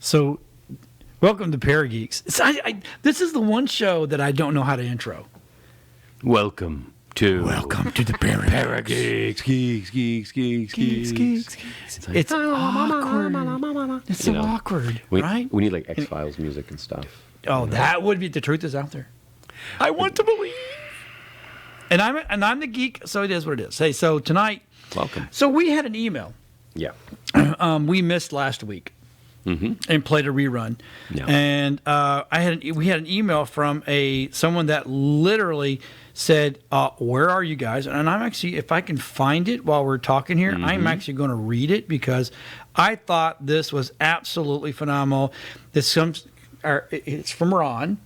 So, welcome to ParaGeeks. This is the one show that I don't know how to intro. Welcome to the ParaGeeks. Geeks. It's awkward. It's so awkward, right? We need like X-Files music and stuff. Oh, that would be The Truth Is Out There. I want to believe. And I'm the geek, so it is what it is. Hey, so tonight. Welcome. So we had an email. Yeah. We missed last week. And played a rerun, yeah. And we had an email from someone that literally said, "Where are you guys?" And I'm actually, if I can find it while we're talking here, I'm actually going to read it because I thought this was absolutely phenomenal. It's from Ron. It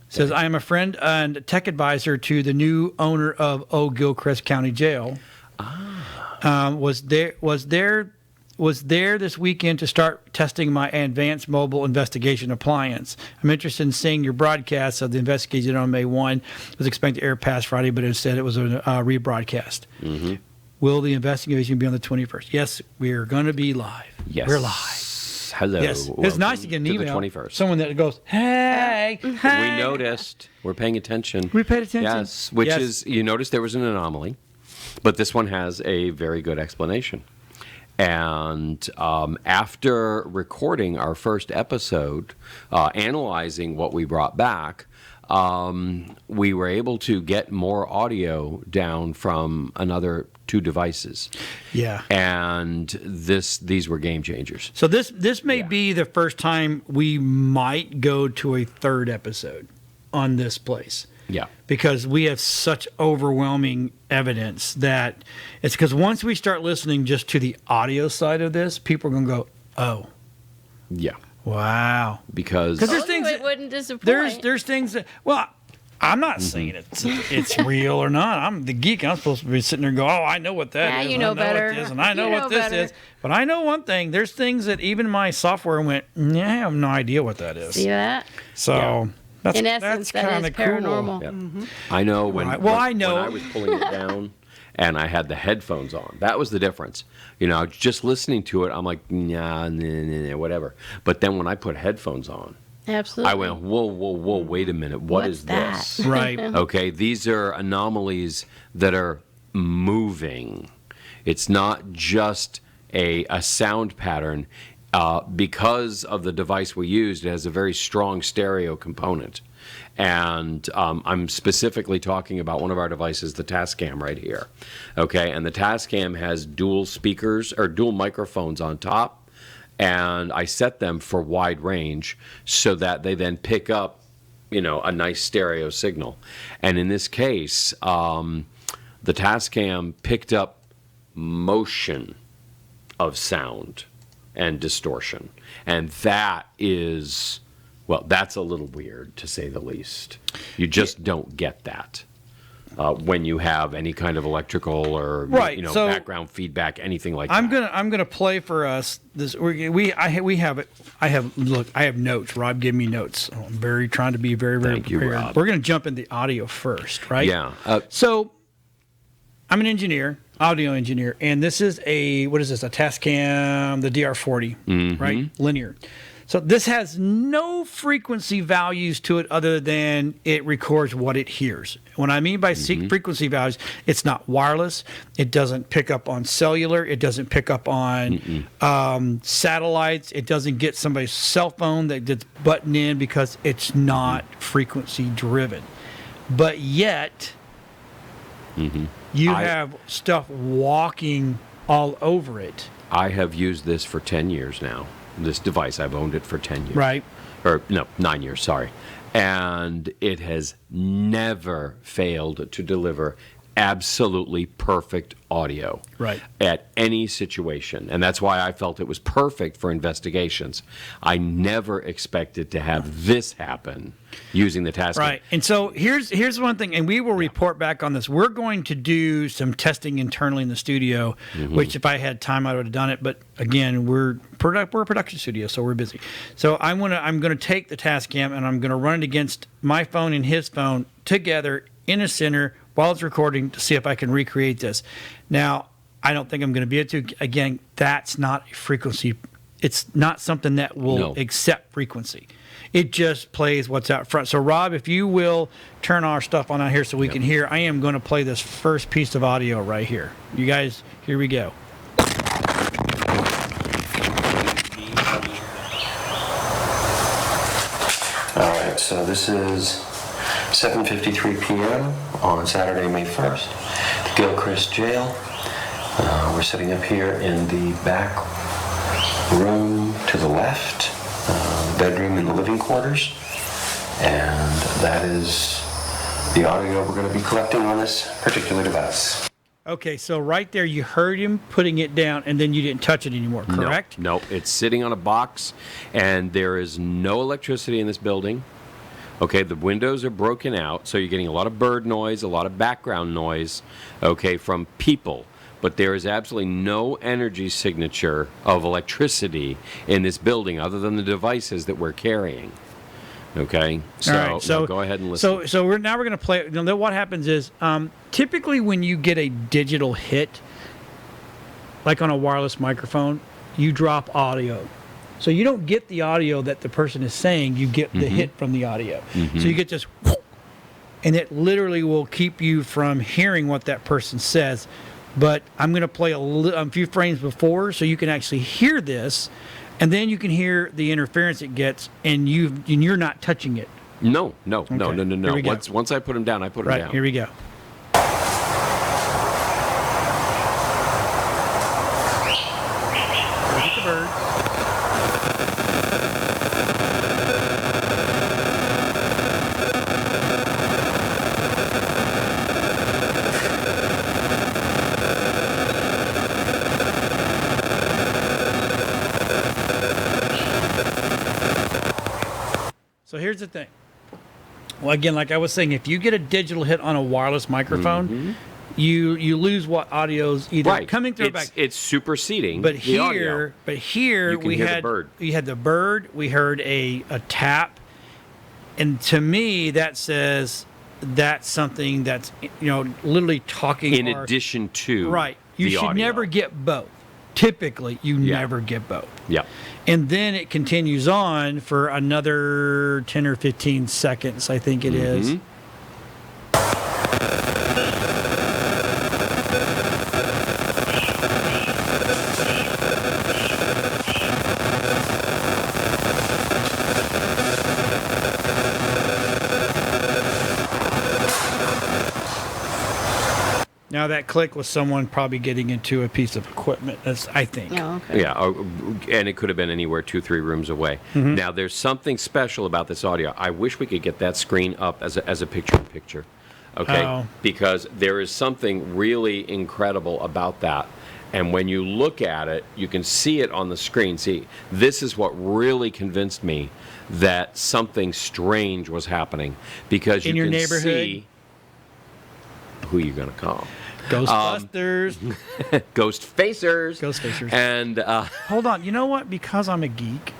says, "I am a friend and tech advisor to the new owner of Gilchrist County Jail. Was there this weekend to start testing my advanced mobile investigation appliance. I'm interested in seeing your broadcast of the investigation on May 1. Was expecting to air past Friday, but instead it was a rebroadcast. Will the investigation be on the 21st? Yes, we're going to be live. Yes. We're live. Hello. Yes. It's nice to get an email. The 21st. Someone that goes, hey. We noticed. We're paying attention. We paid attention. Yes. Is, you noticed there was an anomaly, but this one has a very good explanation. And after recording our first episode, analyzing what we brought back, we were able to get more audio down from another 2 devices. Yeah. And these were game changers. So this may be the first time we might go to a 3rd episode on this place. Yeah. Because we have such overwhelming evidence that it's because once we start listening just to the audio side of this, people are going to go, oh. Yeah. Wow. Because there's things it wouldn't disappoint. There's things that, well, I'm not saying it's real or not. I'm the geek. I'm supposed to be sitting there and go, oh, I know what that is. You know better. And I know what this is. But I know one thing. There's things that even my software went, I have no idea what that is. See that? So... Yeah. In essence, that is paranormal. Cool. Yeah. I know when I was pulling it down and I had the headphones on. That was the difference. Just listening to it, I'm like, nah, whatever. But then when I put headphones on, absolutely, I went, whoa, wait a minute. What's is that? This? Right. Okay, these are anomalies that are moving. It's not just a sound pattern. Because of the device we used, it has a very strong stereo component. And I'm specifically talking about one of our devices, the Tascam right here. Okay, and the Tascam has dual speakers or dual microphones on top. And I set them for wide range so that they then pick up, a nice stereo signal. And in this case, the Tascam picked up motion of sound and distortion. And that is, that's a little weird, to say the least. You just don't get that when you have any kind of electrical or so background feedback, anything like that. I'm gonna play for us this. We have it. I have notes. Rob gave me notes. I'm trying to be very Thank prepared. you, Rob. We're gonna jump in the audio first, right? Yeah. So I'm an engineer. Audio engineer, and this is a Tascam, the DR40, right? Linear. So this has no frequency values to it other than it records what it hears. What I mean by frequency values, it's not wireless. It doesn't pick up on cellular. It doesn't pick up on satellites. It doesn't get somebody's cell phone that gets buttoned in because it's not frequency driven. But yet... You have stuff walking all over it. I have used this for 10 years now. This device, I've owned it for 10 years. Right. Or, no, 9 years, sorry. And it has never failed to deliver absolutely perfect audio at any situation. And that's why I felt it was perfect for investigations. I never expected to have this happen using the Tascam. Right. And so here's one thing, and we will report back on this. We're going to do some testing internally in the studio, which if I had time, I would have done it. But again, we're a production studio, so we're busy. So I'm gonna take the Tascam and I'm gonna run it against my phone and his phone together in a center while it's recording to see if I can recreate this. Now, I don't think I'm going to be able to. Again, that's not a frequency it's not something that will accept frequency. It just plays what's out front. So, Rob, if you will turn our stuff on out here so we can hear, I am going to play this first piece of audio right here. You guys, here we go. All right, so this is 7:53 p.m. on Saturday, May 1st, the Gilchrist jail. We're sitting up here in the back room to the left, bedroom in the living quarters, and that is the audio we're going to be collecting on this particular device. Okay, so right there you heard him putting it down, and then you didn't touch it anymore, correct? No, it's sitting on a box, and there is no electricity in this building. Okay, the windows are broken out, so you're getting a lot of bird noise, a lot of background noise, okay, from people. But there is absolutely no energy signature of electricity in this building other than the devices that we're carrying. Okay, so, all right, so go ahead and listen. So we're going to play. You know, what happens is typically when you get a digital hit, like on a wireless microphone, you drop audio. So you don't get the audio that the person is saying. You get the hit from the audio. So you get this, and it literally will keep you from hearing what that person says. But I'm going to play a few frames before so you can actually hear this, and then you can hear the interference it gets, and you're not touching it. No. Here we go. Once I put them down, I put them down. Right, here we go. Look at the bird. So here's the thing. Well, again, like I was saying, if you get a digital hit on a wireless microphone, you lose what audio's either coming through back. It's superseding. But the audio. here we had the bird. We heard a tap, and to me that says that's something that's literally talking. In addition to you should audio. never get both. Typically, you never get both. Yeah. And then it continues on for another 10 or 15 seconds, I think it is. Now that click was someone probably getting into a piece of equipment, I think. Oh, okay. Yeah, and it could have been anywhere 2-3 rooms away. Now, there's something special about this audio. I wish we could get that screen up as a picture-in-picture, okay? Because there is something really incredible about that. And when you look at it, you can see it on the screen. See, this is what really convinced me that something strange was happening. Because in you your can neighborhood? see who you're going to call. Ghostbusters. Ghost Facers. And hold on. You know what? Because I'm a geek.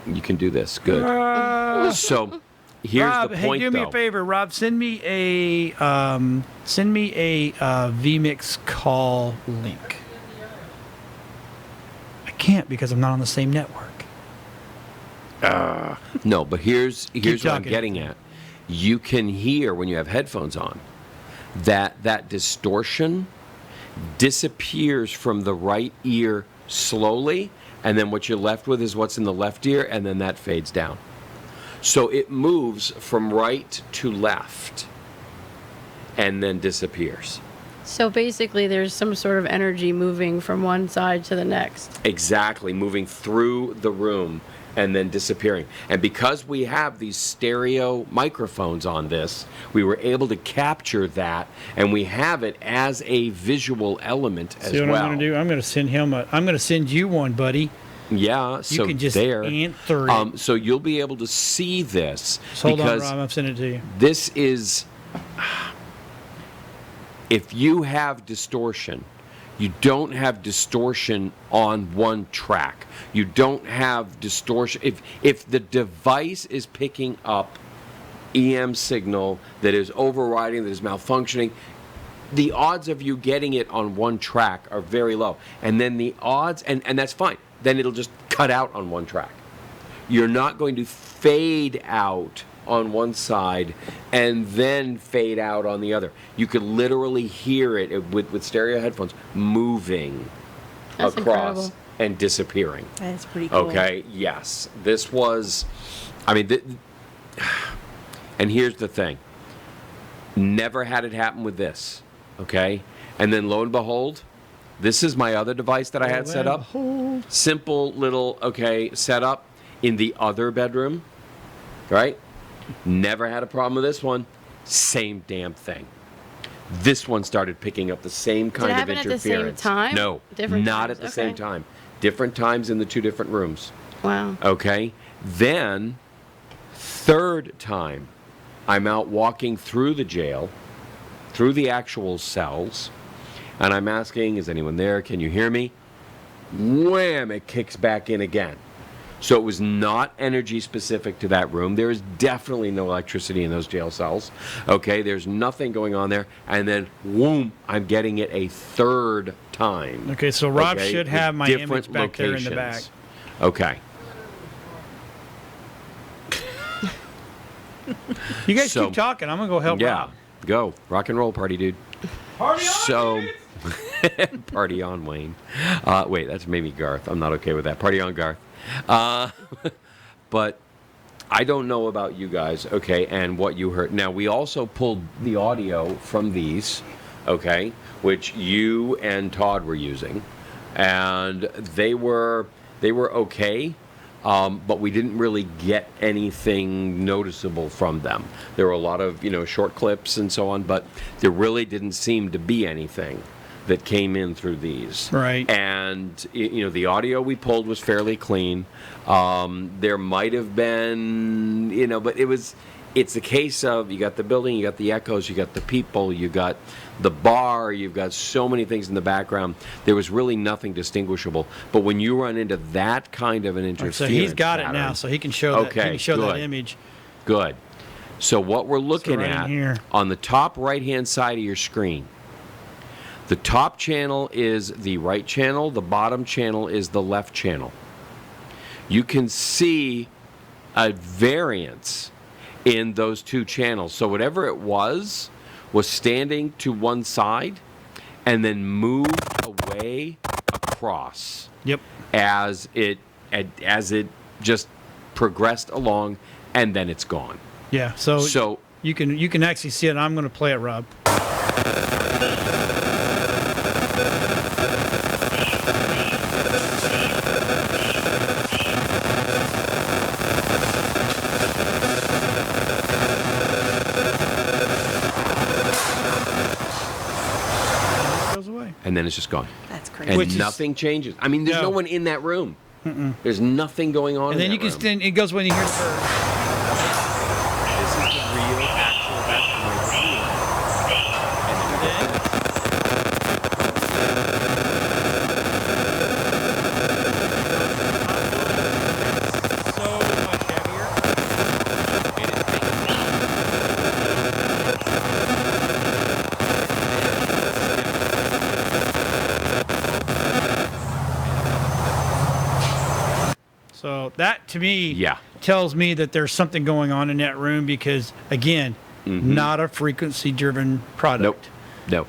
You can do this. Good. So here's Rob, the point, hey, do me a favor, Rob. Send me a vMix call link. I can't because I'm not on the same network. No, but here's what I'm talking. getting at. You can hear when you have headphones on that distortion disappears from the right ear slowly, and then what you're left with is what's in the left ear, and then that fades down. So it moves from right to left and then disappears. So basically there's some sort of energy moving from one side to the next. Exactly, moving through the room and then disappearing. And because we have these stereo microphones on this, we were able to capture that, and we have it as a visual element as well. See what I'm going to do? I'm going to send you one, buddy. Yeah, so you can just there. answer it. So you'll be able to see this. Hold because on, Rob. I'm sending it to you. This is, if you have distortion, you don't have distortion on one track. You don't have distortion. If the device is picking up EM signal that is overriding, that is malfunctioning, the odds of you getting it on one track are very low. And then the odds, and that's fine. Then it'll just cut out on one track. You're not going to fade out on one side and then fade out on the other. You could literally hear it with stereo headphones moving That's across incredible. and disappearing. That's pretty cool. Okay, yes. This was, and here's the thing. Never had it happen with this, okay? And then lo and behold, this is my other device that I had set up. Simple little, setup in the other bedroom, right? Never had a problem with this one. Same damn thing. This one started picking up the same kind of happen at the interference. same time? No, Different not times? at the same Okay. time. Different times in the 2 different rooms. Wow. Okay? Then, third time, I'm out walking through the jail, through the actual cells, and I'm asking, is anyone there? Can you hear me? Wham! It kicks back in again. So it was not energy specific to that room. There is definitely no electricity in those jail cells. Okay, there's nothing going on there. And then, whoom, I'm getting it a third time. Okay, so Rob Okay, should with have my different image back there in the back. locations. Okay. You guys So- keep talking. I'm gonna go help Yeah, Rob. go. Rock and roll party, dude. Party on, So, kids! party on, Wayne. Wait, that's maybe Garth. I'm not okay with that. Party on, Garth. But I don't know about you guys, okay, and what you heard. Now, we also pulled the audio from these, okay, which you and Todd were using, and they were okay. But we didn't really get anything noticeable from them. There were a lot of, short clips and so on, but there really didn't seem to be anything that came in through these. Right. And, the audio we pulled was fairly clean. There might have been, but it's a case of you got the building, you got the echoes, you got the people, you got the bar, you've got so many things in the background. There was really nothing distinguishable. But when you run into that kind of an interference So he's got it pattern, now, so he can show that. He Okay, can show that good. image. Good. So what we're looking right in at here. on the top right-hand side of your screen, the top channel is the right channel, the bottom channel is the left channel. You can see a variance in those 2 channels. So whatever it was standing to one side and then moved away across. Yep. As it just progressed along, and then it's gone. Yeah. So So you can actually see it. I'm going to play it, Rob. Goes away. and then it's just gone. That's crazy. And Which is- nothing changes. I mean, there's no No. one in that room. There's nothing going on And in then you that can room. stand. It goes when you hear the bird. This is the real, actual So much heavier. So that to me Yeah. tells me that there's something going on in that room because again, not a frequency driven product. Nope.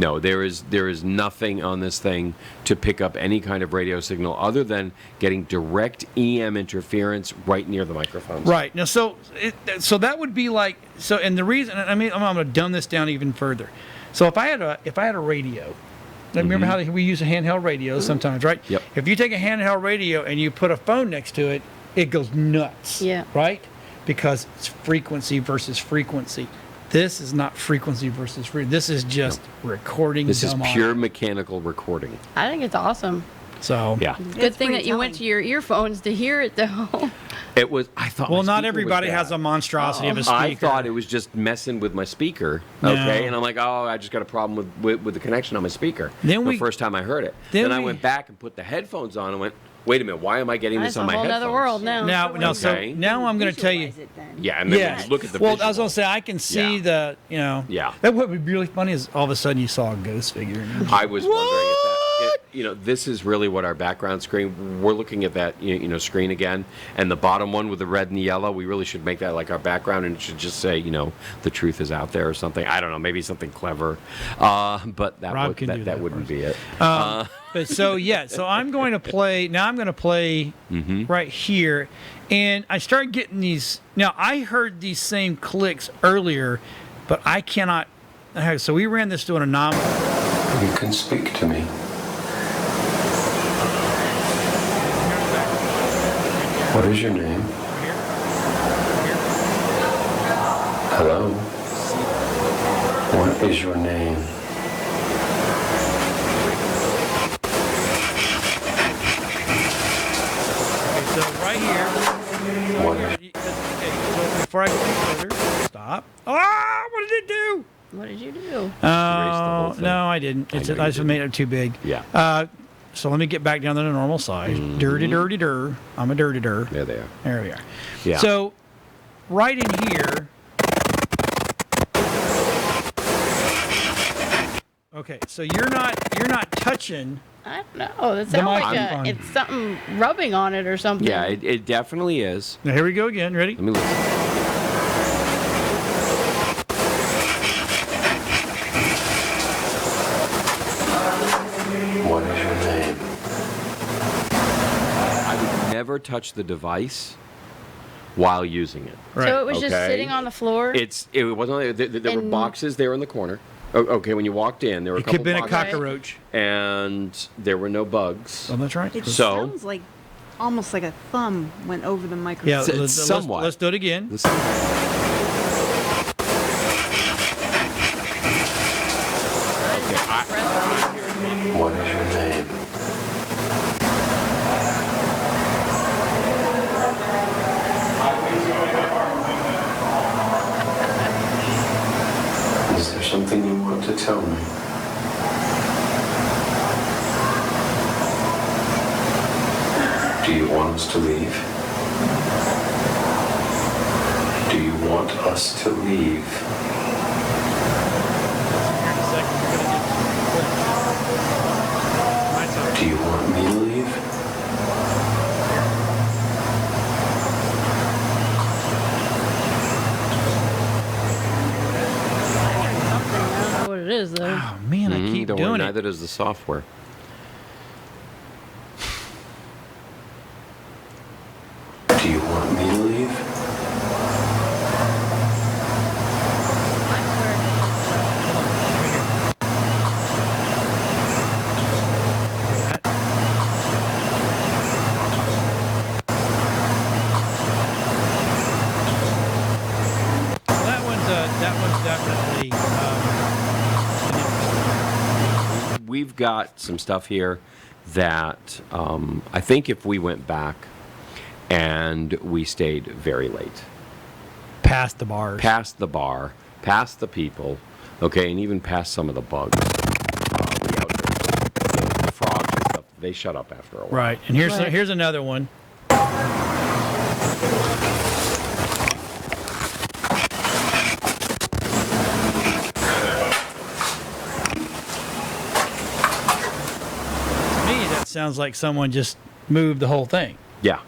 No, there is nothing on this thing to pick up any kind of radio signal other than getting direct EM interference right near the microphones. Right. Now so that would be like and the reason I'm going to dumb this down even further. So if I had a radio, remember how we use a handheld radio sometimes, right? Yep. If you take a handheld radio and you put a phone next to it, it goes nuts. Yeah. Right? Because it's frequency versus frequency. This is not frequency versus frequency. This is just recording. This is dumb pure audio. mechanical recording. I think it's awesome. So Yeah. Good It's thing pretty that you went telling. to your earphones to hear it, though. It was. I thought. Well, my not speaker was everybody bad. has a monstrosity of a speaker. I thought it was just messing with my speaker. No. Okay, and I'm like, oh, I just got a problem with the connection on my speaker. Then the we- first time I heard it. then I we- went back and put the headphones on and went, wait a minute, why am I getting That's this a on my whole headphones? other world now. Now, Okay. so now I'm going to tell you. Visualize it then. Yeah, and then Yes. when you look at the well, visual. I was going to say I can see Yeah. the Yeah. That what would be really funny is all of a sudden you saw a ghost figure. I was wondering if that. this is really what our background screen. We're looking at that, screen again, and the bottom one with the red and the yellow. We really should make that like our background, and it should just say, the truth is out there or something. I don't know, maybe something clever, but that wouldn't be it. But so I'm going to play now. I'm going to play right here, and I started getting these. Now I heard these same clicks earlier, but I cannot. So we ran this to an anomaly. You can speak to me. What is your name? Hello? What is your name? Okay, so right here. What? Okay, so before I go further, stop. Ah, what did it do? What did you do? Erase the whole thing. No, I didn't. I just made it too big. Yeah. So let me get back down to the normal size. Dirty, dirty, dir. I'm a dirty, dir. There they are. There we are. Yeah. So, right in here. Okay, so you're not touching. I don't know. That The sounds like microphone. it's something rubbing on it or something. Yeah, it definitely is. Now here we go again. Ready? Let me listen. What is your name? I would never touch the device while using it. Right. So it was just Okay. sitting on the floor. It wasn't. There were And- boxes there in the corner. Okay, when you walked in, there were a It could have couple been a boxes, cockroach. and there were no bugs. Oh, that's right. It So- sounds like almost like a thumb went over the microphone. Yeah, It's let's, somewhat. let's do it again. Listen. What is your name? Is there something you want to tell me? Do you want us to leave? Do you want us to leave? Do you want me to leave? I don't know what it is though. Oh man, I keep Don't doing worry, it. neither does the software. Do you want me to leave? That one's definitely. We've got some stuff here that I think if we went back and we stayed very late, Past the bars. past the bar, past the people, okay, and even past some of the bugs, the outdoors, the frogs and stuff, they shut up after a while. Right, and here's Right. here's another one. To me, that sounds like someone just moved the whole thing. Yeah.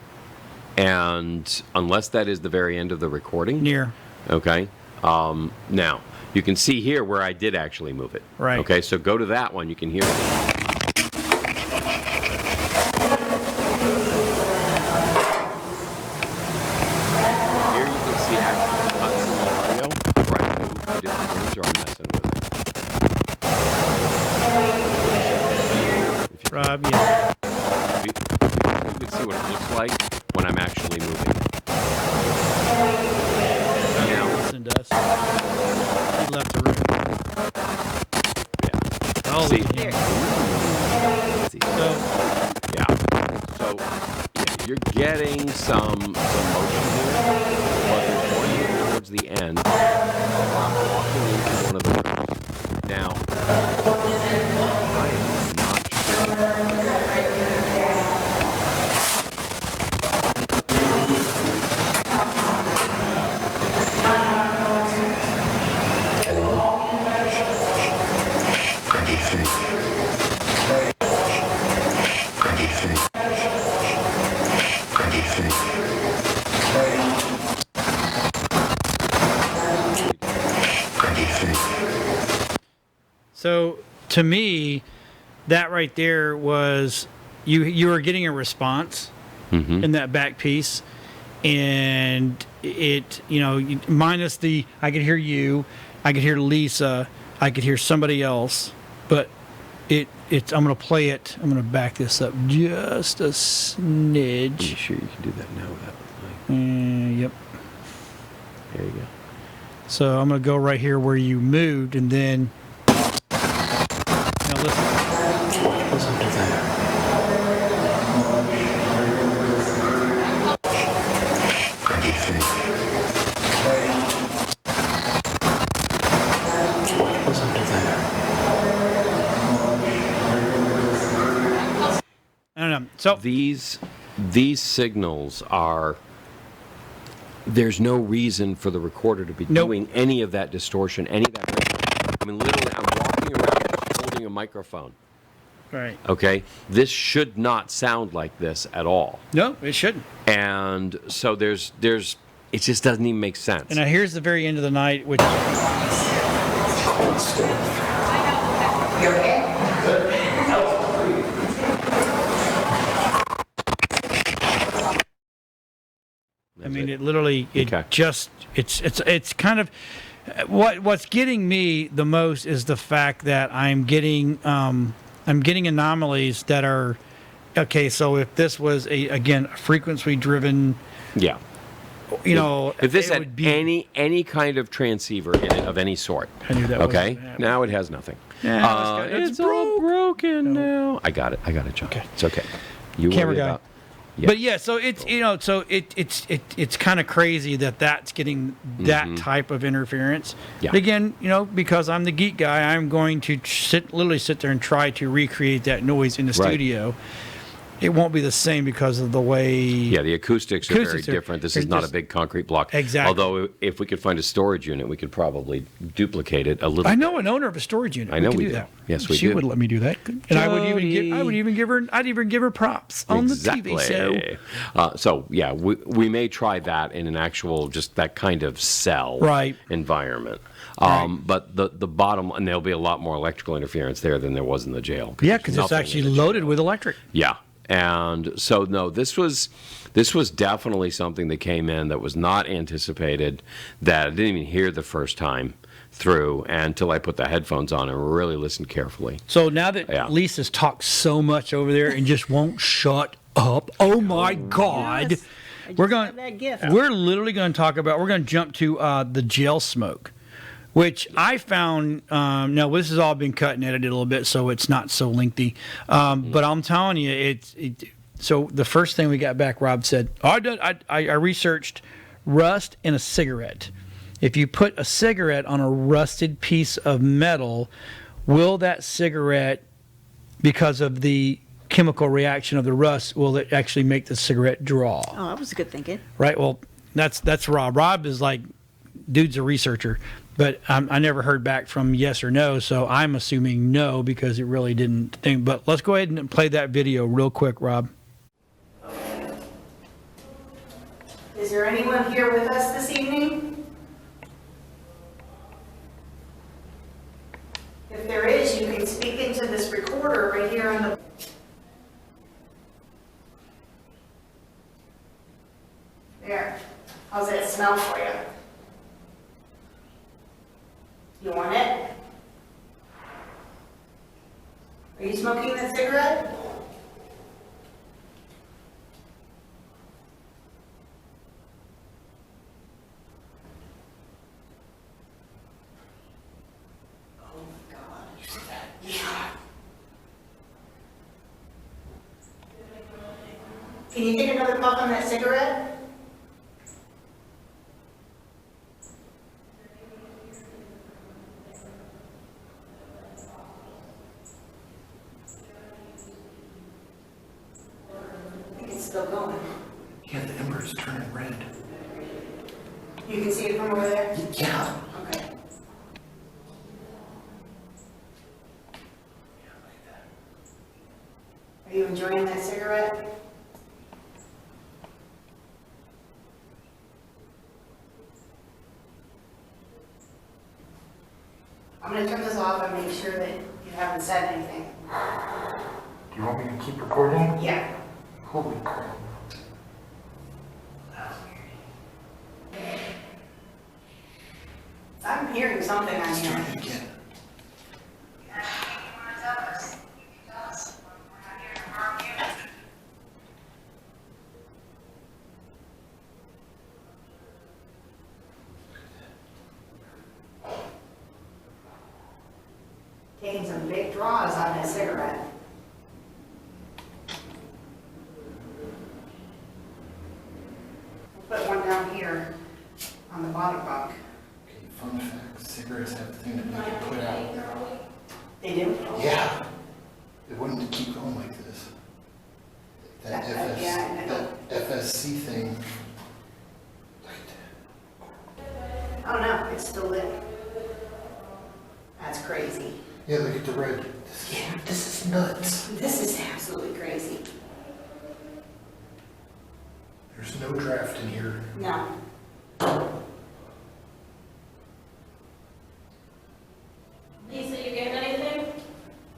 And unless that is the very end of the recording, Near. okay. Now you can see here where I did actually move it. Right. Okay. So go to that one. You can hear it. Here you can see actually cuts in the audio where I moved the different rooms or I'm messing with it. If you, Rob, yeah. you can see what it looks like when I'm actually moving. Now, Listen to us. He left the room. yeah. Oh, See. yeah. See. So, Yeah. So yeah, you're getting some motion here, but there's one here towards the end. I'm walking into one of the rooms. Now, I am not sure. Anyone? Anything? So to me, that right there was you were getting a response in that back piece, and it minus the I could hear you, I could hear Lisa, I could hear somebody else, but it's I'm gonna play it. I'm gonna back this up just a smidge. You sure you can do that now without Yep. There you go. So I'm gonna go right here where you moved, and then now listen. What's under there? What do you think? What was under there? I don't know. So These signals are. There's no reason for the recorder to be doing any of that distortion, any of that. I mean, literally, I'm walking around holding a microphone. right. Okay, this should not sound like this at all. No, it shouldn't. And so there's it just doesn't even make sense. And now here's the very end of the night, which Cold still. I mean, it literally, Okay. it's kind of what's getting me the most is the fact that I'm getting anomalies that are okay. So if this was a frequency driven, Yeah. If this it had would be, any kind of transceiver in it of any sort, I knew that okay, wasn't happening. now it has nothing. Yeah, it's all broken now. I got it, John. Okay. It's okay. You Camera worry guy. about. Yeah. But yeah, so it's kind of crazy that's getting that type of interference. Yeah. But again, because I'm the geek guy, I'm going to literally sit there and try to recreate that noise in the Right. studio. It won't be the same because of the way. Yeah, the acoustics are very different. This is not a just- big concrete block. Exactly. Although, if we could find a storage unit, we could probably duplicate it a little. I know an owner of a storage unit. I know could we do do. that. Yes, we she do. would let me do that, and I would even give her. I'd even give her props on Exactly. the TV. So yeah, we may try that in an actual just that kind of cell Right. environment. Right. But the bottom, and there'll be a lot more electrical interference there than there was in the jail. Yeah, there's because it's nothing actually in the jail. loaded with electric. Yeah. And so no, this was definitely something that came in that was not anticipated, that I didn't even hear the first time through until I put the headphones on and really listened carefully. So now that Yeah. Lisa's talked so much over there and just won't shut up, oh my God, Yes. I we're just going. got that gift. We're literally going to talk about. We're going to jump to the jail smoke, which I found. Now this has all been cut and edited a little bit, so it's not so lengthy. But I'm telling you, so the first thing we got back, Rob said, I researched rust in a cigarette. If you put a cigarette on a rusted piece of metal, will that cigarette, because of the chemical reaction of the rust, will it actually make the cigarette draw? Oh, that was good thinking. Right. Well, that's Rob. Rob is like, dude's a researcher, but I never heard back from yes or no, so I'm assuming no because it really didn't think. But let's go ahead and play that video real quick, Rob. Is there anyone here with us this evening? If there is, you can speak into this recorder right here on the... There. How's that smell for you? You want it? Are you smoking that cigarette? Oh my God, you see that? Yeah. Can you take another puff on that cigarette? I think it's still going. Yeah, the ember is turning red. You can see it from over there? Yeah. Okay. Are you enjoying that cigarette? I'm gonna turn this off and make sure that you haven't said anything. Do you want me to keep recording? Yeah. Holy crap. I'm hearing something on Let's try here. it again. Taking some big draws on this cigarette. I'll put one down here on the bottom bunk. Okay, fun fact, cigarettes have a thing that make it put out. They do? Yeah. It wouldn't keep going like this. That Yeah, I know. that FSC thing. Look at that. Oh no, it's still lit. That's crazy. Yeah, look at the red. This is nuts. This is absolutely crazy. There's no draft in here. No. Lisa, you getting anything?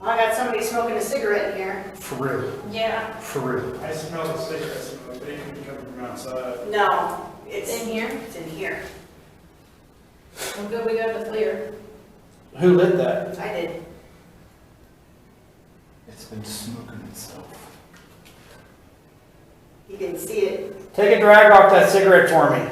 Well, I got somebody smoking a cigarette in here. For real. Yeah. For real. I smell the cigarette smoke, but it could be coming from outside. No, it's In here? It's in here. Well, good, we got the clear. Who lit that? I did. It's been smoking itself. You can see it. Take a drag off that cigarette for me.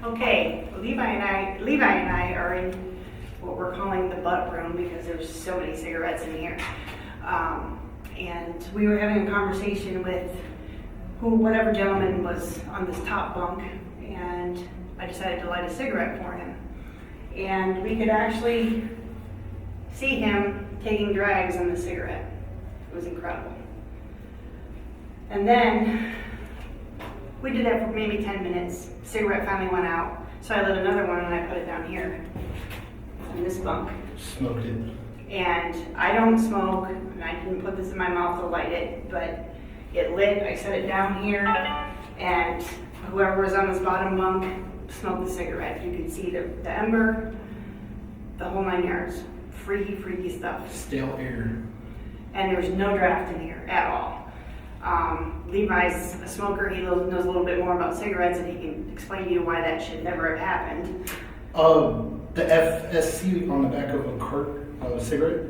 Okay, Levi and I are in what we're calling the butt room because there's so many cigarettes in here. And we were having a conversation with whatever gentleman was on this top bunk, and I decided to light a cigarette for him. And we could actually see him taking drags on the cigarette. It was incredible. And then we did that for maybe 10 minutes. Cigarette finally went out, so I lit another one and I put it down here on this bunk. Smoked it. And I don't smoke, and I didn't put this in my mouth to light it, but it lit. I set it down here, and whoever was on this bottom bunk smoked the cigarette. You could see the ember, the whole 9 yards. Freaky, freaky stuff. Stale air. And there was no draft in here at all. Levi's a smoker. He knows a little bit more about cigarettes, and he can explain to you why that should never have happened. The FSC on the back of a cart cigarette,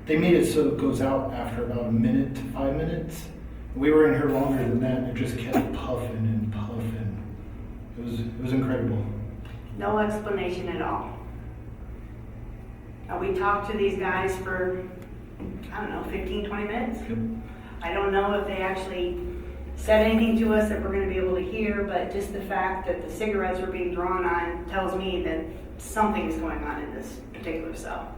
they made it so it goes out after about a minute to 5 minutes. We were in here longer than that, and it just kept puffing and puffing. It was incredible. No explanation at all. We talked to these guys for, 15, 20 minutes. Yep. I don't know if they actually said anything to us that we're going to be able to hear, but just the fact that the cigarettes were being drawn on tells me that something's going on in this particular cell.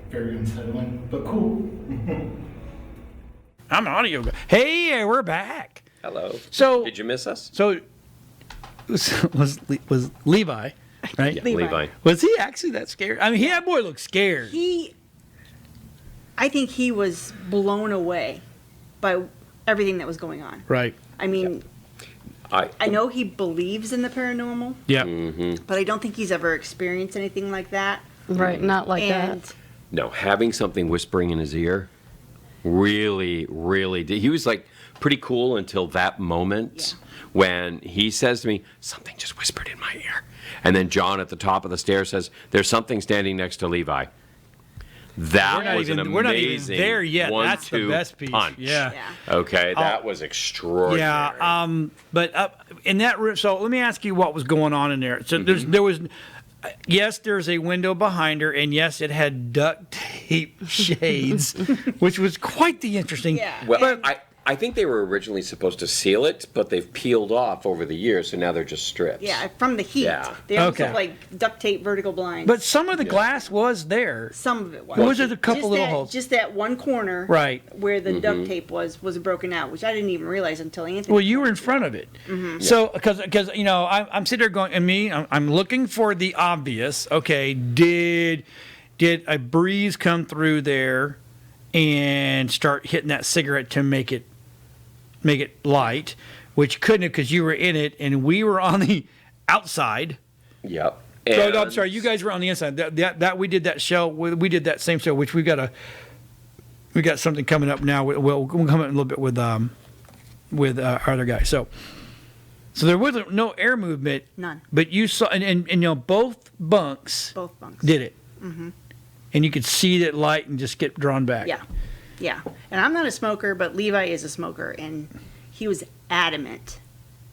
Very unsettling, but cool. I'm an audio guy. Hey, we're back. Hello. So- Did you miss us? So was Levi, right? Yeah, Levi. Levi. Was he actually that scared? I mean, that boy looked scared. I think he was blown away by everything that was going on. Right. I mean, I I know he believes in the paranormal, Yeah. but I don't think he's ever experienced anything like that. Right, not like And that. No, having something whispering in his ear really, really did. He was like pretty cool until that moment when he says to me, something just whispered in my ear. And then John at the top of the stairs says, there's something standing next to Levi. That was an amazing we're not even there yet. That's the 1-2 best piece. punch. Yeah. Okay, that was extraordinary. Yeah. But in that room, so let me ask you what was going on in there. So there was. Yes, there's a window behind her, and yes, it had duct tape shades, which was quite the interesting. Yeah. Well, I think they were originally supposed to seal it, but they've peeled off over the years, so now they're just strips. Yeah, from the heat. Yeah. They almost Okay. look like duct tape vertical blinds. But some of the glass was there. some of it was. Was it a couple Just little that, holes? Just that one corner. Right. Where the duct tape was broken out, which I didn't even realize until Anthony. Well, you were in front of it. So, because you know, I'm sitting there going, I'm looking for the obvious. Okay, did a breeze come through there and start hitting that cigarette to make it light, which couldn't have because you were in it and we were on the outside. Yep. So, no, I'm sorry, you guys were on the inside. That we did that show. We did that same show, which we got something coming up now. We'll come up in a little bit with our other guy. So there wasn't no air movement. None. But you saw, and you know, both bunks did it. Mm-hmm. And you could see that light and just get drawn back. Yeah. Yeah. And I'm not a smoker, but Levi is a smoker, and he was adamant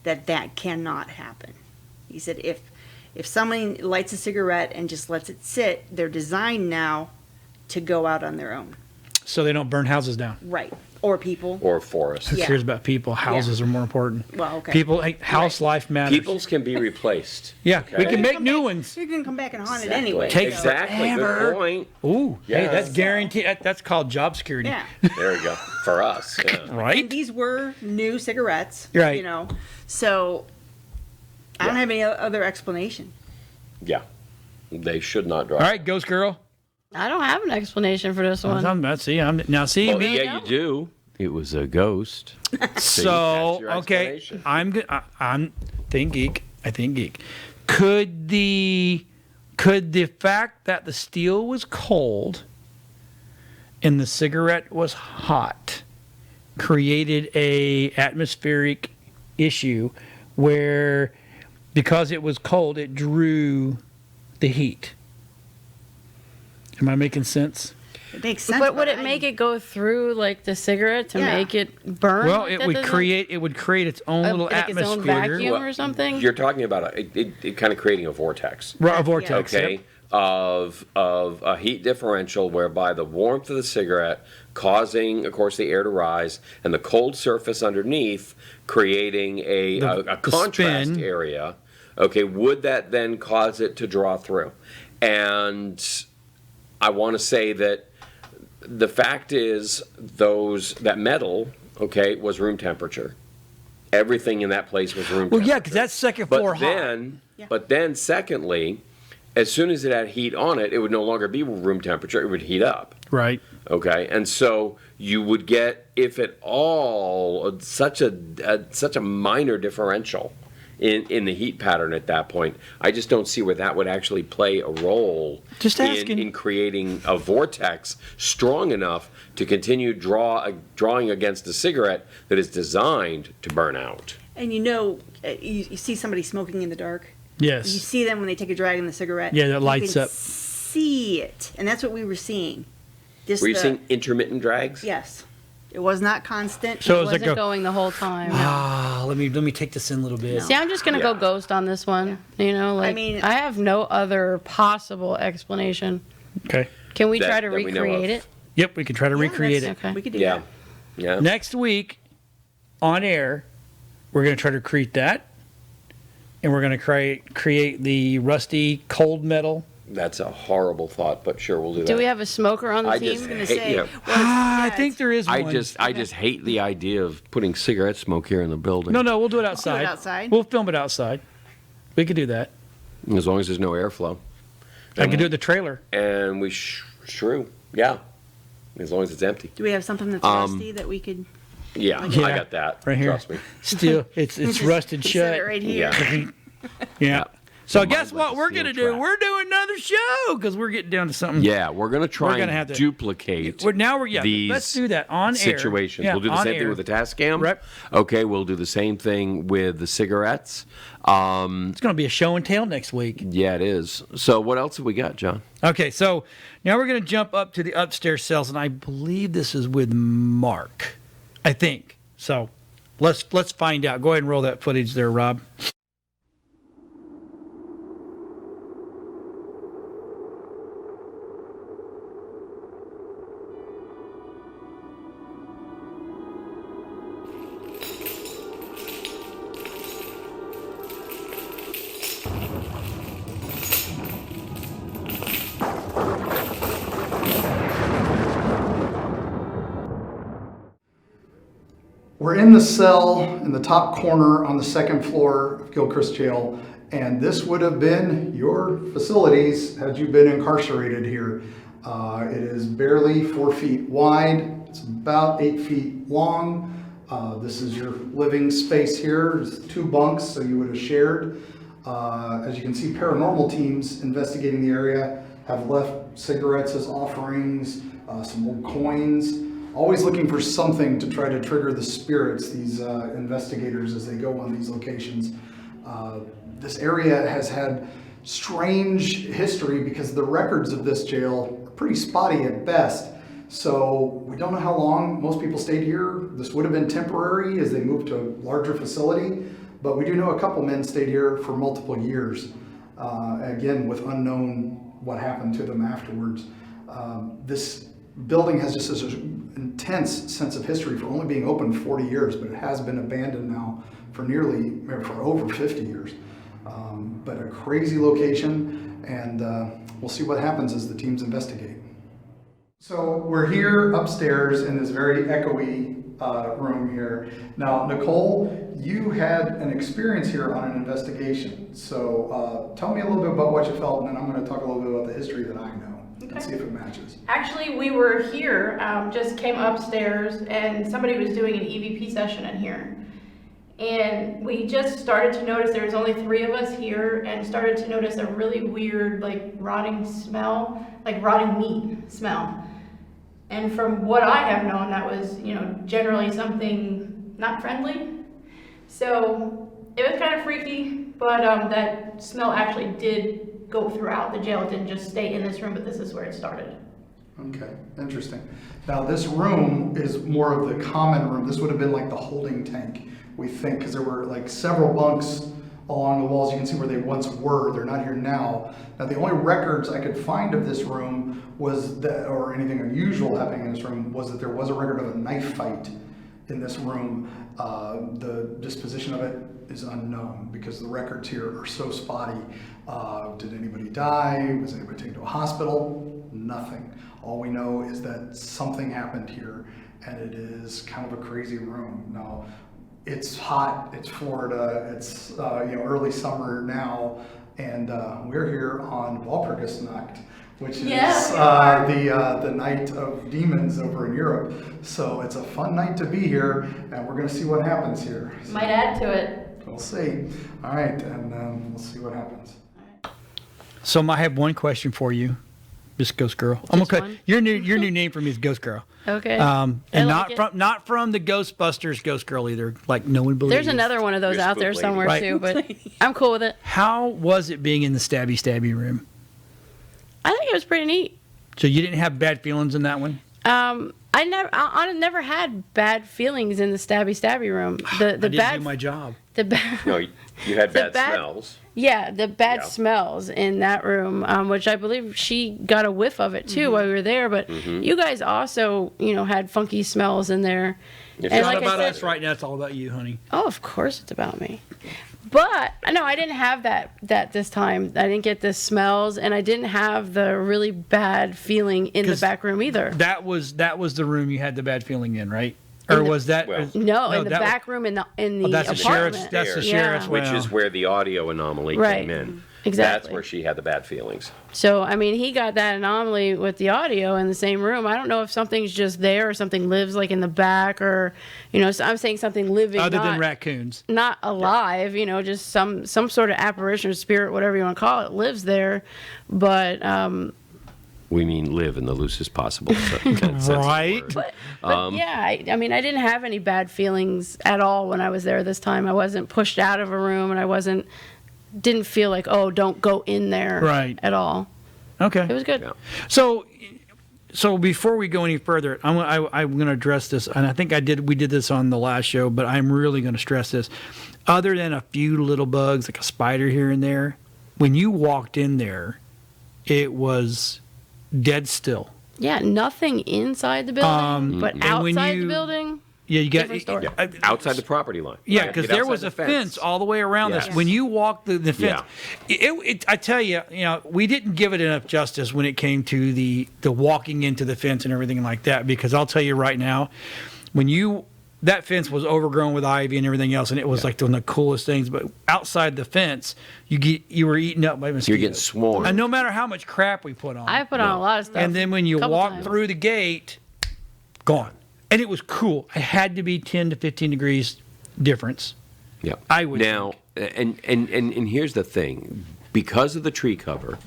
that cannot happen. He said if somebody lights a cigarette and just lets it sit, they're designed now to go out on their own. So they don't burn houses down. Right. Or people. Or forests. Who Yeah. cares about people? Houses are more important. Well, okay. People, house life matters. Peoples can be replaced. Yeah, we Okay. can make new ones. You're going to come back and haunt it Exactly. anyway. Takes so- Exactly. forever. Good point. Ooh, hey, Yeah. that's guaranteed. That's called job security. Yeah. There we go. For us. Yeah. Right? And these were new cigarettes. Right. You know. So I don't have any other explanation. Yeah. They should not drive. All right, Ghost Girl. I don't have an explanation for this one. See, Oh, me. yeah, you do. It was a ghost. So that's your okay, explanation. I'm good. I'm think geek. I think geek. Could the fact that the steel was cold and the cigarette was hot created a atmospheric issue where because it was cold it drew the heat? Am I making sense? It makes sense. But would it make it go through like the cigarette to Yeah. make it burn? Well, like it that? would Doesn't- create its own little like its atmosphere. own vacuum or something? You're talking about it kind of creating a vortex. A vortex. Okay, Yep. of a heat differential whereby the warmth of the cigarette causing, of course, the air to rise, and the cold surface underneath creating a contrast spin. area. Okay, would that then cause it to draw through? And I want to say that the fact is that metal, okay, was room temperature. Everything in that place was room Well, temperature. yeah, because that's second floor But then, secondly, as soon as it had heat on it, it would no longer be room temperature. It would heat up. hot. Right. Okay, and so you would get, if at all, such a minor differential in the heat pattern at that point. I just don't see where that would actually play a role Just asking. in creating a vortex strong enough to continue drawing against a cigarette that is designed to burn out. And you see somebody smoking in the dark. You Yes. see them when they take a drag in the cigarette. Yeah, that You lights can up. See it, and that's what we were seeing. Just Were you the- seeing intermittent drags? Yes, it was not constant. So It it was like wasn't going the whole time. no. let me take this in a little bit. See, I'm just gonna go Yeah. ghost on this one. You know, like I have no other possible explanation. Okay. Can we That- try to that we know recreate of. it? Yep, we can try to recreate it. Okay. we could do Yeah. that. Yeah. Next week, on air, we're going to try to create that, and we're going to create the rusty cold metal. That's a horrible thought, but sure, we'll do that. Do we have a smoker on the I team? just gonna hate, say, yeah. I think there is one. I just hate the idea of putting cigarette smoke here in the building. No, we'll do it outside. outside. We'll film it outside. We could do that. As long as there's no airflow. I could do it in the trailer. And true, yeah. As long as it's empty. Do we have something that's rusty that we could? Yeah, Yeah. I got that. Right here. Trust me. Still, it's rusted Set shut. it right here. Yeah. Yeah. So Mine guess was what a we're steel going to do? trap. We're doing another show because we're getting down to something. Yeah, we're going to try We're gonna and have to- duplicate Let's do that on air. situations. Yeah, We'll do the on same thing air. with the task cam. Right. Okay, we'll do the same thing with the cigarettes. It's going to be a show and tell next week. Yeah, it is. So what else have we got, John? Okay, so now we're going to jump up to the upstairs cells, and I believe this is with Mark. I think so. Let's find out. Go ahead and roll that footage there, Rob. We're in the cell in the top corner on the second floor of Gilchrist Jail, and this would have been your facilities had you been incarcerated here. It is barely 4 feet wide. It's about 8 feet long. This is your living space here. There's 2 bunks, so you would have shared. As you can see, paranormal teams investigating the area have left cigarettes as offerings, some old coins, always looking for something to try to trigger the spirits, these investigators, as they go on these locations. This area has had strange history because the records of this jail are pretty spotty at best. So we don't know how long most people stayed here. This would have been temporary as they moved to a larger facility, but we do know a couple men stayed here for multiple years, again, with unknown what happened to them afterwards. This building has just this intense sense of history for only being open 40 years, but it has been abandoned now for over 50 years. But a crazy location, and we'll see what happens as the teams investigate. So we're here upstairs in this very echoey room here. Now, Nicole, you had an experience here on an investigation. So tell me a little bit about what you felt, and then I'm going to talk a little bit about the history that I know. And see if it matches. Actually, we were here, just came upstairs, and somebody was doing an EVP session in here. And we just started to notice there was only 3 of us here, and started to notice a really weird, like, rotting smell, like rotting meat smell. And from what I have known, that was, generally something not friendly. So it was kind of freaky, but that smell actually did go throughout the jail. It didn't just stay in this room, but this is where it started. Okay, interesting. Now this room is more of the common room. This would have been like the holding tank, we think, because there were like several bunks along the walls. You can see where they once were. They're not here now. Now the only records I could find of this room was that, or anything unusual happening in this room, was that there was a record of a knife fight in this room. The disposition of it is unknown because the records here are so spotty. Did anybody die? Was anybody taken to a hospital? Nothing. All we know is that something happened here, and it is kind of a crazy room. Now, it's hot, it's Florida, it's early summer now, and we're here on Walpurgisnacht, which is the night of demons over in Europe. So it's a fun night to be here, and we're going to see what happens here. So might add to it. We'll see. All right, and we'll see what happens. So I have one question for you, Miss Ghost Girl. Your new name for me is Ghost Girl. Okay. And not from the Ghostbusters Ghost Girl either. Like no one believes. There's another one of those out there somewhere too, but I'm cool with it. How was it being in the stabby room? I think it was pretty neat. So you didn't have bad feelings in that one? I never had bad feelings in the stabby room. I didn't do my job. No, you had bad smells. Yeah, the bad smells in that room, which I believe she got a whiff of it too while we were there. But you guys also, had funky smells in there. It's not about us right now. It's all about you, honey. Oh, of course it's about me. But no, I didn't have that this time. I didn't get the smells, and I didn't have the really bad feeling in the back room either. That was the room you had the bad feeling in, right? Or was that? No, in the back room in the apartment. That's the sheriff's. Which is where the audio anomaly came in. Exactly. That's where she had the bad feelings. So, he got that anomaly with the audio in the same room. I don't know if something's just there or something lives like in the back or, so I'm saying something living. Other than raccoons. Not alive, just some sort of apparition or spirit, whatever you want to call it, lives there. But, we mean live in the loosest possible sense. Right. But yeah, I didn't have any bad feelings at all when I was there this time. I wasn't pushed out of a room, and didn't feel like, oh, don't go in there at all. Okay. It was good. Yeah. So before we go any further, I'm going to address this, and I think we did this on the last show, but I'm really going to stress this. Other than a few little bugs, like a spider here and there, when you walked in there, it was dead still. Yeah, nothing inside the building, but outside the building. Yeah, you got outside the property line. Yeah, because there was a fence all the way around this. When you walk the fence, I tell you, we didn't give it enough justice when it came to the walking into the fence and everything like that. Because I'll tell you right now, when you that fence was overgrown with ivy and everything else, and it was like one of the coolest things. But outside the fence, you were eaten up by mosquitoes. You're getting swarmed. And no matter how much crap we put on, I put on a lot of stuff. and then when you couple walk times. through the gate, gone. And it was cool. It had to be 10 to 15 degrees difference. Yeah. I would now, and here's the thing, because of the tree cover,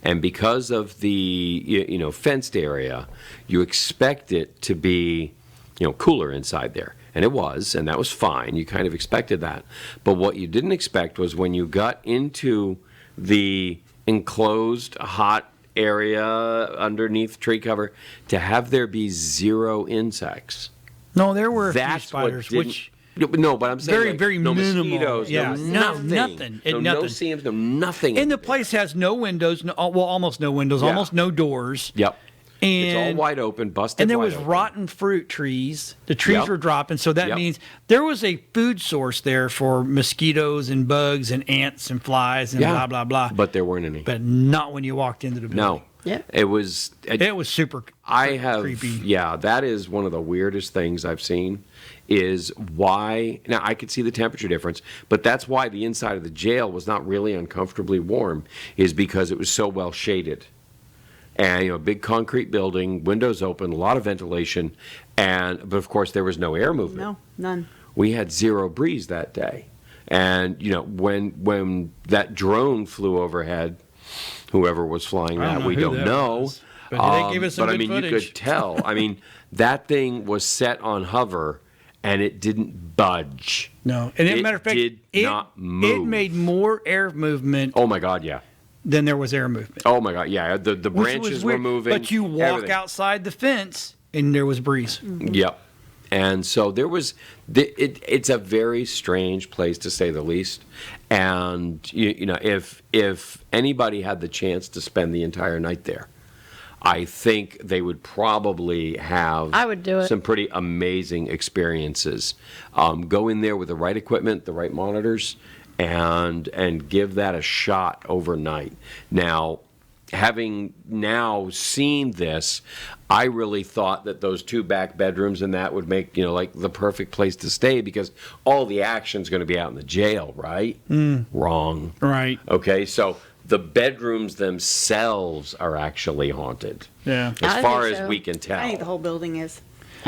and because of the fenced area, you expect it to be cooler inside there, and it was, and that was fine. You kind of expected that, but what you didn't expect was when you got into the enclosed hot area underneath tree cover to have there be 0 insects. No, there were a few That's spiders, what didn't, which no, but I'm saying very, like, very no minimal. mosquitoes, Yeah, no nothing. no Nothing. seams, no nothing. and the place has no windows. Almost no windows. Yeah. Almost no doors. Yep. And It's all wide open, busted. And there wide was open. rotten fruit trees. The trees Yep. were dropping, so that Yep. means there was a food source there for mosquitoes and bugs and ants and flies and blah blah blah. But there weren't any. But not when you walked into the building. No. Yeah. It was. It was super. I have. creepy. Yeah, that is one of the weirdest things I've seen. Is why now I could see the temperature difference, but that's why the inside of the jail was not really uncomfortably warm. Is because it was so well shaded. And big concrete building, windows open, a lot of ventilation, but of course there was no air movement. No, none. We had 0 breeze that day, and when that drone flew overhead, whoever was flying I don't that, know we who don't that know. was, but they gave us some but good I mean, you footage. could tell. I mean, that thing was set on hover, and it didn't budge. No, and as a It matter of fact, did not It move. made more air movement Oh my God, yeah. than there was air movement. Oh my God, yeah. The Which branches was were weird. moving. But you walk everything. outside the fence, and there was breeze. Yep. And so there was, it's a very strange place to say the least. And, if anybody had the chance to spend the entire night there, I think they would probably have I would do it. some pretty amazing experiences. Go in there with the right equipment, the right monitors, and give that a shot overnight. Now, having now seen this, I really thought that those 2 back bedrooms and that would make, like the perfect place to stay because all the action's going to be out in the jail, right? Wrong. Right. Okay, so the bedrooms themselves are actually haunted. Yeah. As I far think as so. we can tell. I think the whole building is.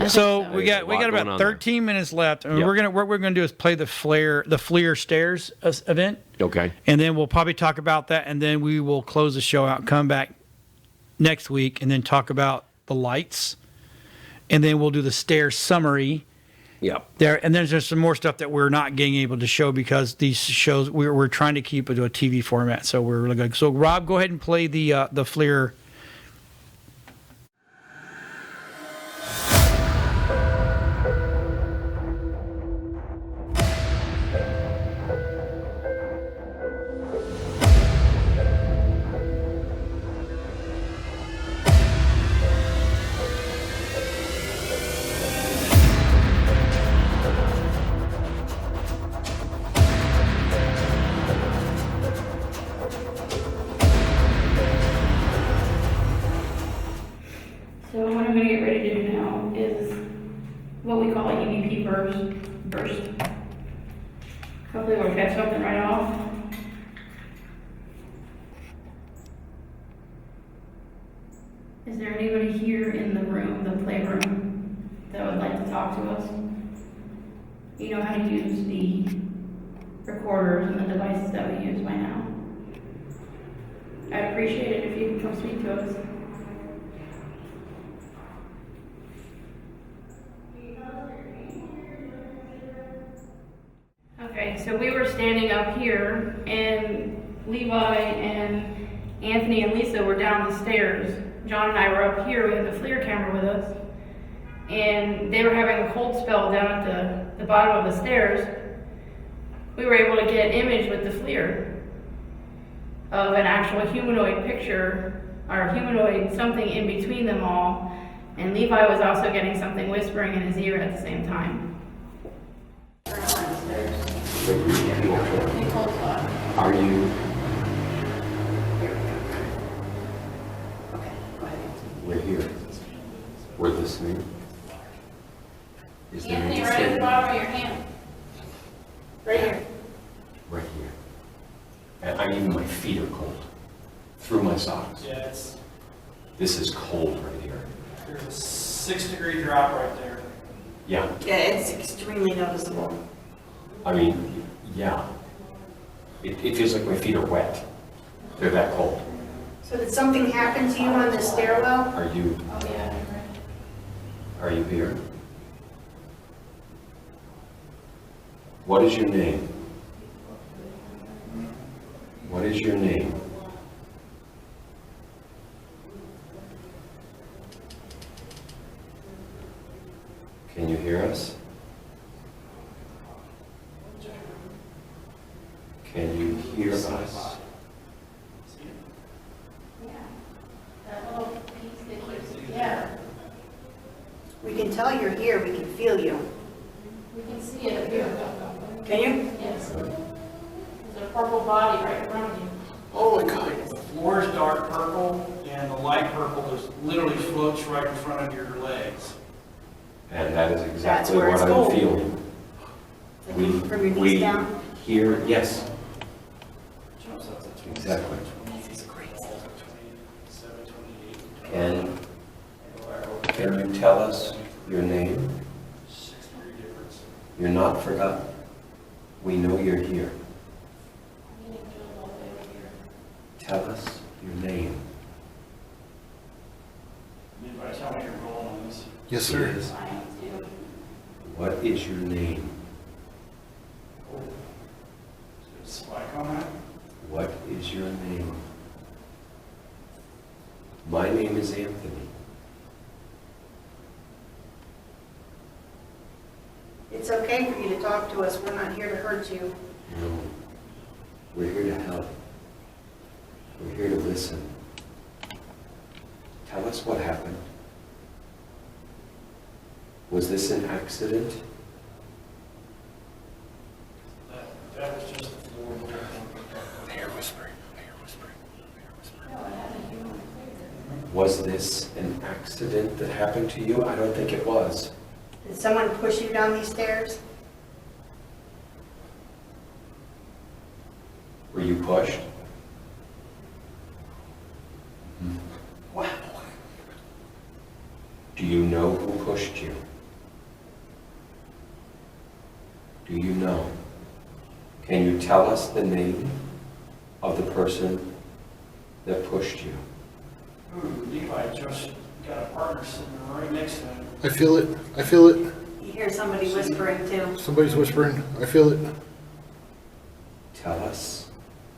So we There's got a lot going about on there. 13 minutes left, and Yep. what we're gonna do is play the Fleer Stairs event, Okay. and then we'll probably talk about that, and then we will close the show out, come back next week, and then talk about the lights, and then we'll do the stairs summary Yep. there, and then there's some more stuff that we're not getting able to show because these shows we're trying to keep it to a TV format, so we're really good. So Rob, go ahead and play the Fleer. So what I'm gonna get ready to do now is what we call a EVP burst. Hopefully we'll catch something right off. Is there anybody here in the room, the playroom, that would like to talk to us? You know how to use the recorders and the devices that we use by now. I'd appreciate it if you could come speak to us. Okay, so we were standing up here, and Levi and Anthony and Lisa were down the stairs. John and I were up here, we had the FLIR camera with us, and they were having a cold spell down at the bottom of the stairs. We were able to get an image with the FLIR of an actual humanoid picture, or humanoid something in between them all, and Levi was also getting something whispering in his ear at the same time. Are you? We're here. We're listening. Is there Anthony, any right at the standing? bottom of your hand. Right here. Right here. And even my feet are cold. Through my socks. Yeah, This is cold right here. there's a 6-degree drop right there. Yeah. Yeah, it's extremely noticeable. I mean, yeah. It feels like my feet are wet. They're that cold. So did something happen to you on the stairwell? Are you Oh, yeah. here? What is your name? What is your name? Can you hear us? Can you hear us? That little piece that keeps, yeah, We can tell you're here, we can feel you. we can see it up here. Can you? Yes. There's a purple body right in front of you. Oh my God. The floor is dark purple, and the light purple is literally floats right in front of your legs. And that is exactly where what it's I'm cold. feeling. From your knees down? Hear, yes. Exactly. Can you tell us your name? You're not forgotten. We know you're here. Tell us your name. Anybody tell me you're rolling on this? Yes, sir. Yes. What is your name? Spike on that? What is your name? My name is Anthony. It's okay for you to talk to us, we're not here to hurt you. No. We're here to help. We're here to listen. Tell us what happened. Was this an accident? That was just the floor. I hear whispering. I hear whispering. Was this an accident that happened to you? I don't think it was. Did someone push you down these stairs? Were you pushed? Wow. Do you know who pushed you? Do you know? Can you tell us the name of the person that pushed you? Levi just got a partner sitting right next to him. I feel it. I feel it. You hear somebody whispering too. Somebody's whispering. I feel it. Tell us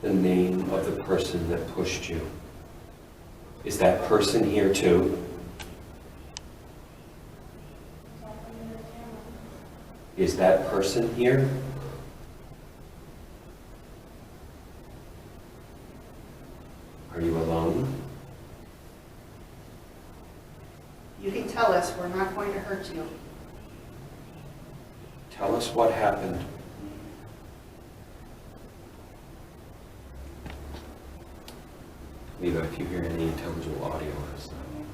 the name of the person that pushed you. Is that person here too? Is that person here? Are you alone? You can tell us, we're not going to hurt you. Tell us what happened. Levi, if you hear any intelligible audio, let us know.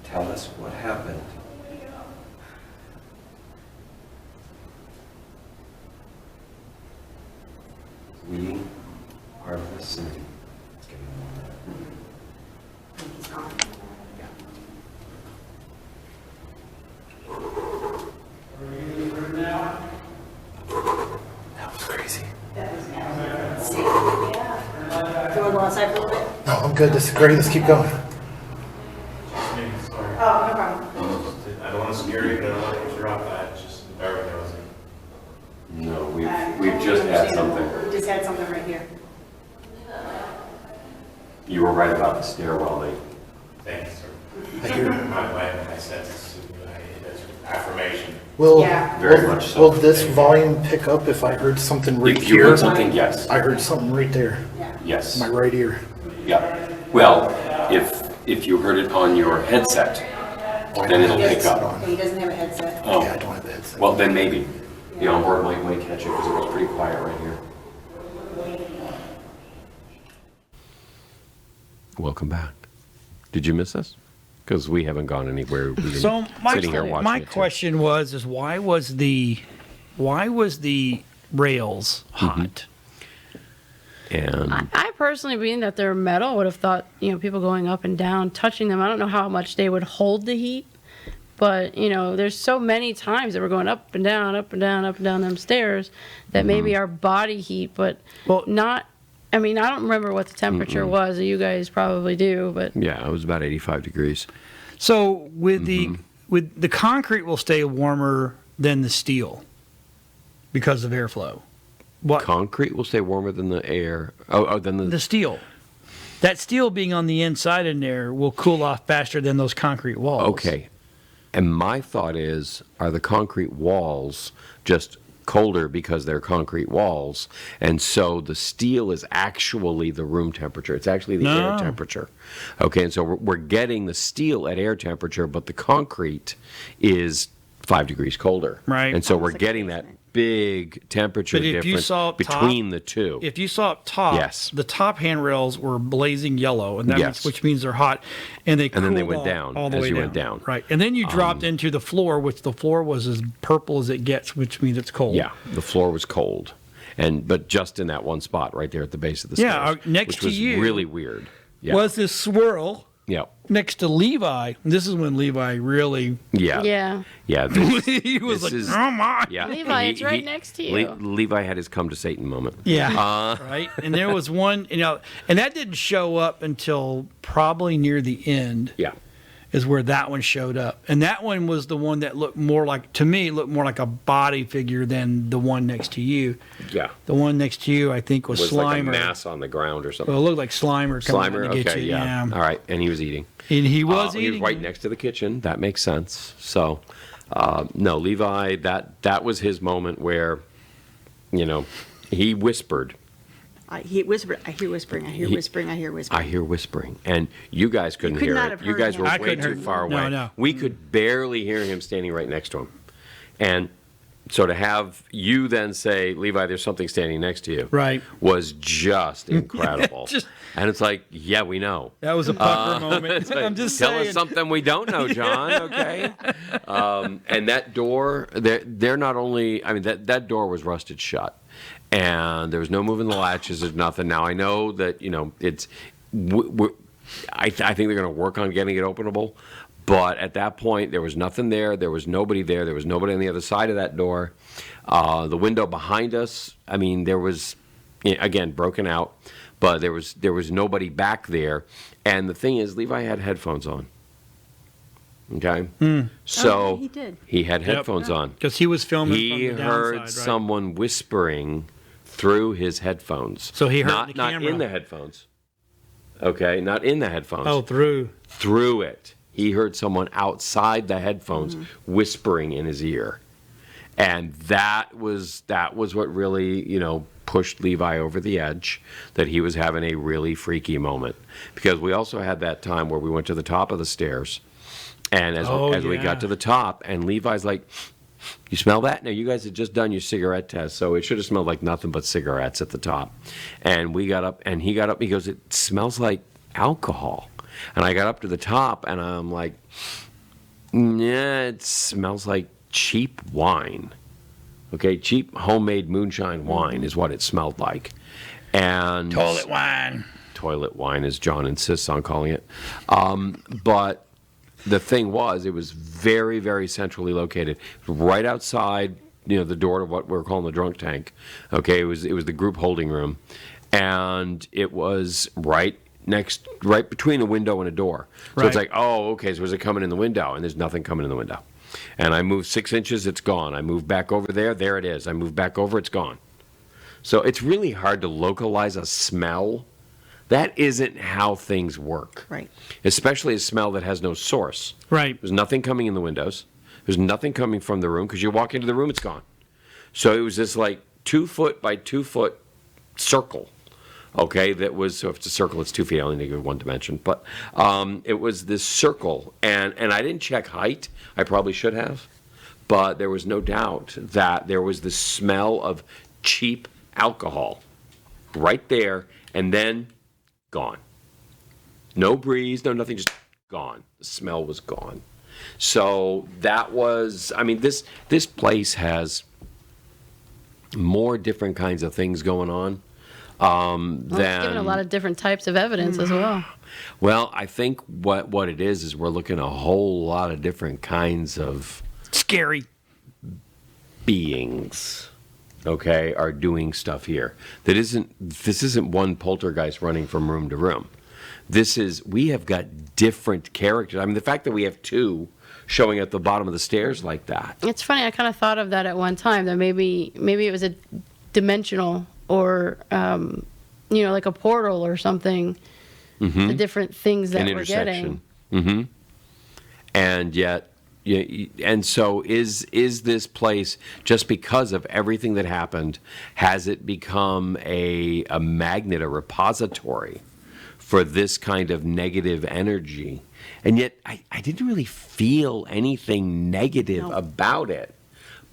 Tell us what happened. We are listening. He's gone. Are you in the room now? That was crazy. That was nasty. Yeah. Do you want to go outside for a little bit? No, I'm good. This is great. Let's keep going. Sorry. Oh, no problem. I don't want to scare you, but I don't want to interrupt that. It's just very nosy. No, we've just had something. We just had something right here. You were right about the stairwell, Lee. Thank you, sir. I hear. My sense is affirmation. Will, Yeah. Very much so. Will this volume pick up if I heard something right If you here? heard something, yes. I heard something right there. Yeah. Yes. My right ear. Yeah. Well, if you heard it on your headset, then it'll pick up. He doesn't have a headset. Oh, Yeah, I don't have the headset. well, then maybe. The onboard might catch it because it was pretty quiet right here. Welcome back. Did you miss us? because we haven't gone anywhere. We've been So sitting here watching my it, too. question is why was the rails hot? And I personally, being that they're metal, would have thought, people going up and down, touching them, I don't know how much they would hold the heat. But, there's so many times that we're going up and down, up and down, up and down them stairs that maybe our body heat, but not, I don't remember what the temperature was. You guys probably do, but. yeah, it was about 85 degrees. So with the concrete will stay warmer than the steel because of airflow. What? Concrete will stay warmer than the air. Than The steel. That steel being on the inside in there will cool off faster than those concrete walls. Okay. And my thought is, are the concrete walls just colder because they're concrete walls, and so the steel is actually the room temperature? It's actually the air temperature. Okay, and so we're getting the steel at air temperature, but the concrete is 5 degrees colder. Right. And so we're getting that big temperature But if you difference saw up between top, the two. If you saw up top, Yes. the top handrails were blazing yellow, and that Yes. which means they're hot, and And then they cooled went off down all the as way you down. went down. Right, and then you dropped into the floor, which the floor was as purple as it gets, which means it's cold. Yeah, the floor was cold, but just in that one spot right there at the base of the Yeah, stairs, next which to was you really weird. Yeah. was this swirl Yeah. next to Levi. This is when Levi really Yeah. Yeah. Yeah. This, he was this like, is- oh my. Yeah. Levi, it's right next to you. Levi had his come to Satan moment. Yeah. Right. And there was one, and that didn't show up until probably near the end. Yeah. Is where that one showed up. And that one was the one that looked more like a body figure than the one next to you. Yeah. The one next to you, I think, was Slimer. like a mass on the ground or something. Well, it looked like Slimer coming Slimer, out to get okay, you. yeah. All right, and he was eating. And he was He eating. was right next to the kitchen. That makes sense. So, no, Levi, that was his moment where, he whispered. I hear whispering. I hear whispering. I hear whispering. I hear whispering. I hear whispering, and you guys couldn't could hear not it. have You heard guys him. were I way couldn't too hear- far no, away. no. We could barely hear him standing right next to him, and so to have you then say, "Levi, there's something standing next to you," Right. was just incredible. Just- and it's like, yeah, we know. That was a pucker moment. It's like, I'm just tell saying. us something we don't know, John. Okay. And that door, they're not only. I mean, that door was rusted shut. And there was no moving the latches. There's nothing. Now I know that it's. I think they're going to work on getting it openable, but at that point there was nothing there. There was nobody there. There was nobody on the other side of that door. The window behind us. I mean, there was again broken out, but there was nobody back there. And the thing is, Levi had headphones on. Okay, so he did. He had headphones on. Because he was filming He from the heard downside, right? someone whispering through his headphones. So he heard not, the not camera. in the headphones. Okay, not in the headphones. Oh, through. Through it. He heard someone outside the headphones whispering in his ear. And that was what really, pushed Levi over the edge, that he was having a really freaky moment. Because we also had that time where we went to the top of the stairs. And as we got to the top, and Levi's like, "You smell that?" Now, you guys had just done your cigarette test, so it should have smelled like nothing but cigarettes at the top. And we got up, and he got up, he goes, "It smells like alcohol." And I got up to the top, and I'm like, "Yeah, it smells like cheap wine." Okay, cheap homemade moonshine wine is what it smelled like. And Toilet wine. Toilet wine, as John insists on calling it. But the thing was, it was very, very centrally located, right outside, the door to what we're calling the drunk tank. Okay, it was the group holding room, and it was right between a window and a door. So it's Right. like, oh, okay, so is it coming in the window? And there's nothing coming in the window. And I moved 6 inches, it's gone. I moved back over there it is. I moved back over, it's gone. So it's really hard to localize a smell. That isn't how things work. Right. Especially a smell that has no source. Right. There's nothing coming in the windows. There's nothing coming from the room, because you walk into the room, it's gone. So it was this 2 foot by 2 foot circle. Okay, so if it's a circle, it's 2 feet. I only need to give one dimension. But it was this circle, and I didn't check height. I probably should have. But there was no doubt that there was the smell of cheap alcohol right there, and then gone. No breeze, no nothing, just gone. The smell was gone. So that was, I mean, this place has more different kinds of things going on Well, it's than. given a lot of different types of evidence as well. Well, I think what it is we're looking at a whole lot of different kinds of Scary. beings, okay, are doing stuff here. This isn't one poltergeist running from room to room. We have got different characters. I mean, the fact that we have two showing at the bottom of the stairs like that. It's funny. I kind of thought of that at one time. That maybe it was a dimensional or like a portal or something. The different things that An we're getting. intersection. And yet, and so is this place, just because of everything that happened, has it become a magnet, a repository for this kind of negative energy? And yet, I didn't really feel anything negative about it,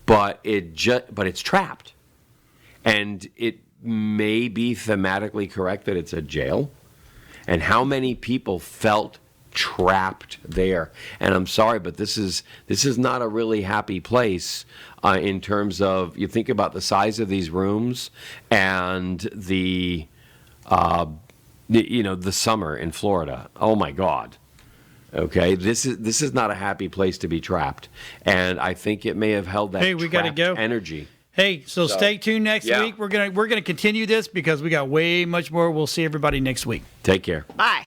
but it's trapped, and it may be thematically correct that it's a jail. And how many people felt trapped there? And I'm sorry, but this is not a really happy place in terms of, you think about the size of these rooms and the summer in Florida. Oh my God. Okay, this is not a happy place to be trapped, and I think it may have held that Hey, we gotta trapped go. energy. Hey, so stay tuned next week. We're gonna continue this because we got way much more. We'll see everybody next week. Take care. Bye.